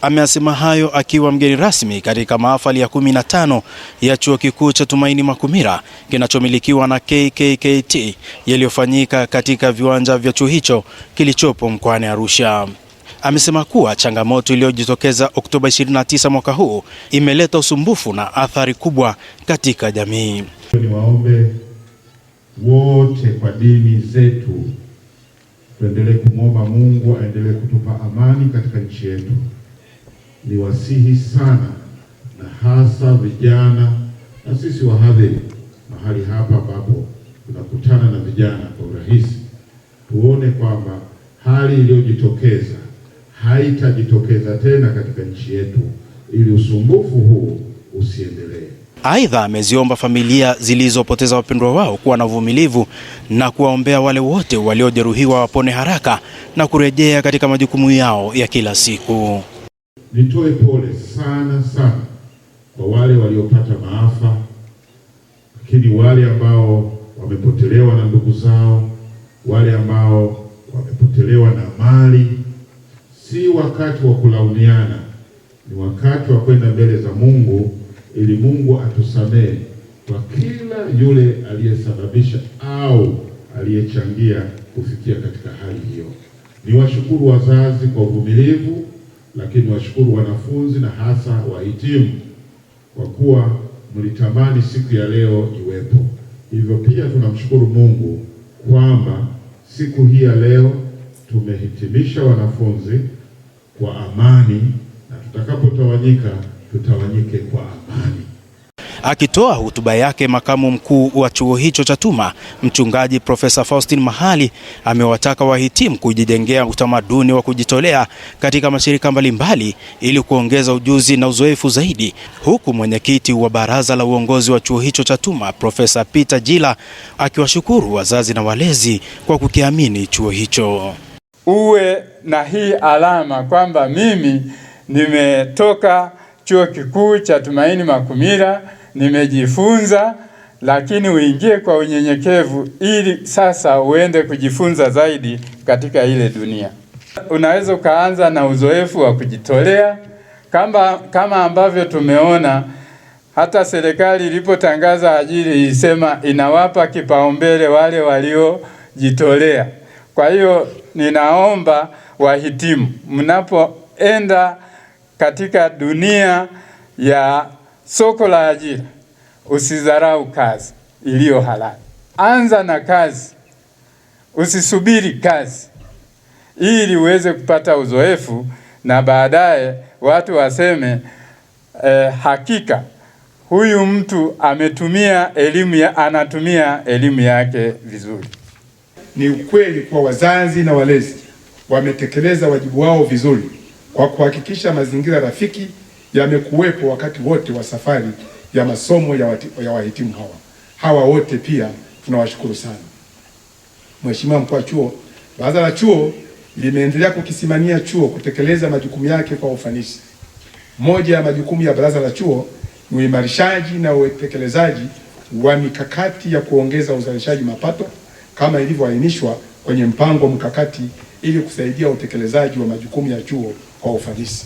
Amesema hayo akiwa mgeni rasmi katika mahafali ya 15 ya Chuo Kikuu cha Tumaini Makumira kinachomilikiwa na KKKT yaliyofanyika katika viwanja vya chuo hicho kilichopo mkoani Arusha. Amesema kuwa changamoto iliyojitokeza Oktoba 29 mwaka huu imeleta usumbufu na athari kubwa katika jamii. Niwaombe wote kwa dini zetu tuendelee kumwomba Mungu aendelee kutupa amani katika nchi yetu. Niwasihi sana na hasa vijana na sisi wahadhiri mahali hapa ambapo tunakutana na vijana kwa urahisi, tuone kwamba hali iliyojitokeza haitajitokeza tena katika nchi yetu ili usumbufu huu usiendelee. Aidha, ameziomba familia zilizopoteza wapendwa wao kuwa na uvumilivu na kuwaombea wale wote waliojeruhiwa wapone haraka na kurejea katika majukumu yao ya kila siku. Nitoe pole sana kwa wale waliopata maafa, lakini wale ambao wamepotelewa na ndugu zao, wale ambao wamepotelewa na mali, si wakati wa kulaumiana, ni wakati wa kwenda mbele za Mungu ili Mungu atusamehe kwa kila yule aliyesababisha au aliyechangia kufikia katika hali hiyo. Niwashukuru wazazi kwa uvumilivu, lakini washukuru wanafunzi na hasa wahitimu kwa kuwa mlitamani siku ya leo iwepo. Hivyo pia tunamshukuru Mungu kwamba siku hii ya leo tumehitimisha wanafunzi kwa amani, na tutakapotawanyika tutawanyike kwa amani. Akitoa hotuba yake, makamu mkuu wa chuo hicho cha TUMA, mchungaji Profesa Faustin Mahali, amewataka wahitimu kujijengea utamaduni wa kujitolea katika mashirika mbalimbali ili kuongeza ujuzi na uzoefu zaidi, huku mwenyekiti wa baraza la uongozi wa chuo hicho cha TUMA Profesa Peter Jila akiwashukuru wazazi na walezi kwa kukiamini chuo hicho. Uwe na hii alama kwamba mimi nimetoka Chuo Kikuu cha Tumaini Makumira, nimejifunza, lakini uingie kwa unyenyekevu ili sasa uende kujifunza zaidi katika ile dunia. Unaweza ukaanza na uzoefu wa kujitolea kama ambavyo tumeona hata serikali ilipotangaza ajira ilisema inawapa kipaumbele wale waliojitolea. Kwa hiyo ninaomba wahitimu, mnapoenda katika dunia ya soko la ajira, usidharau kazi iliyo halali. Anza na kazi, usisubiri kazi, ili uweze kupata uzoefu na baadaye watu waseme hakika huyu mtu anatumia elimu yake vizuri. Ni ukweli kwa wazazi na walezi wametekeleza wajibu wao vizuri kwa kuhakikisha mazingira rafiki yamekuwepo wakati wote wa safari ya masomo ya wahitimu hawa wote. Pia tunawashukuru sana. Mheshimiwa Mkuu wa Chuo, Baraza la Chuo limeendelea kukisimamia chuo kutekeleza majukumu yake kwa ufanisi. Moja ya majukumu ya Baraza la Chuo ni uimarishaji na utekelezaji wa mikakati ya kuongeza uzalishaji mapato kama ilivyoainishwa kwenye mpango mkakati ili kusaidia utekelezaji wa majukumu ya chuo kwa ufanisi.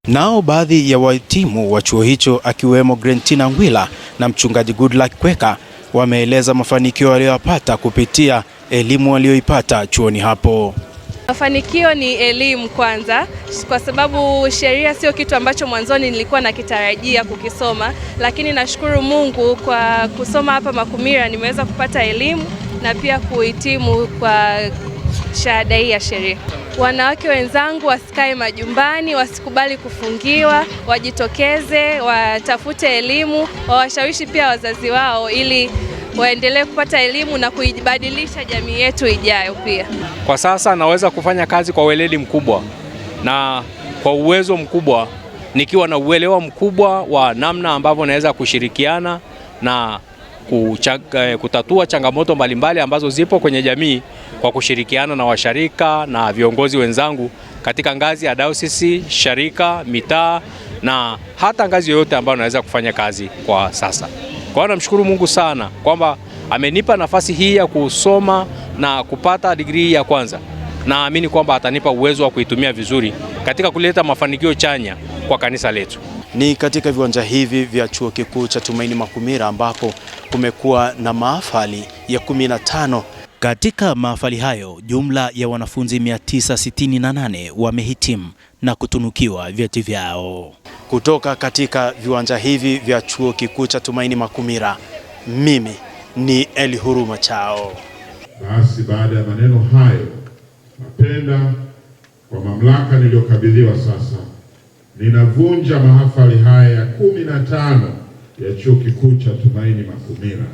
Nao baadhi ya wahitimu wa chuo hicho akiwemo Grentina Ngwila na mchungaji Goodluck Kweka wameeleza mafanikio waliyopata kupitia elimu walioipata chuoni hapo. Mafanikio ni elimu kwanza, kwa sababu sheria sio kitu ambacho mwanzoni nilikuwa nakitarajia kukisoma, lakini nashukuru Mungu kwa kusoma hapa Makumira nimeweza kupata elimu na pia kuhitimu kwa shahada hii ya sheria. Wanawake wenzangu wasikae majumbani, wasikubali kufungiwa, wajitokeze, watafute elimu, wawashawishi pia wazazi wao ili waendelee kupata elimu na kuibadilisha jamii yetu ijayo pia. Kwa sasa naweza kufanya kazi kwa weledi mkubwa na kwa uwezo mkubwa, nikiwa na uelewa mkubwa wa namna ambavyo naweza kushirikiana na kutatua changamoto mbalimbali ambazo zipo kwenye jamii kwa kushirikiana na washarika na viongozi wenzangu katika ngazi ya dayosisi, sharika, mitaa na hata ngazi yoyote ambayo naweza kufanya kazi kwa sasa. Kwa hiyo namshukuru Mungu sana kwamba amenipa nafasi hii ya kusoma na kupata degree ya kwanza naamini kwamba atanipa uwezo wa kuitumia vizuri katika kuleta mafanikio chanya kwa kanisa letu. Ni katika viwanja hivi vya Chuo Kikuu cha Tumaini Makumira ambapo kumekuwa na mahafali ya 15. Katika mahafali hayo, jumla ya wanafunzi 968 wamehitimu na kutunukiwa vyeti vyao. Kutoka katika viwanja hivi vya Chuo Kikuu cha Tumaini Makumira, mimi ni Elihuruma Chao. Basi baada ya maneno hayo, napenda kwa mamlaka niliyokabidhiwa sasa, ninavunja mahafali haya ya 15 ya Chuo Kikuu cha Tumaini Makumira.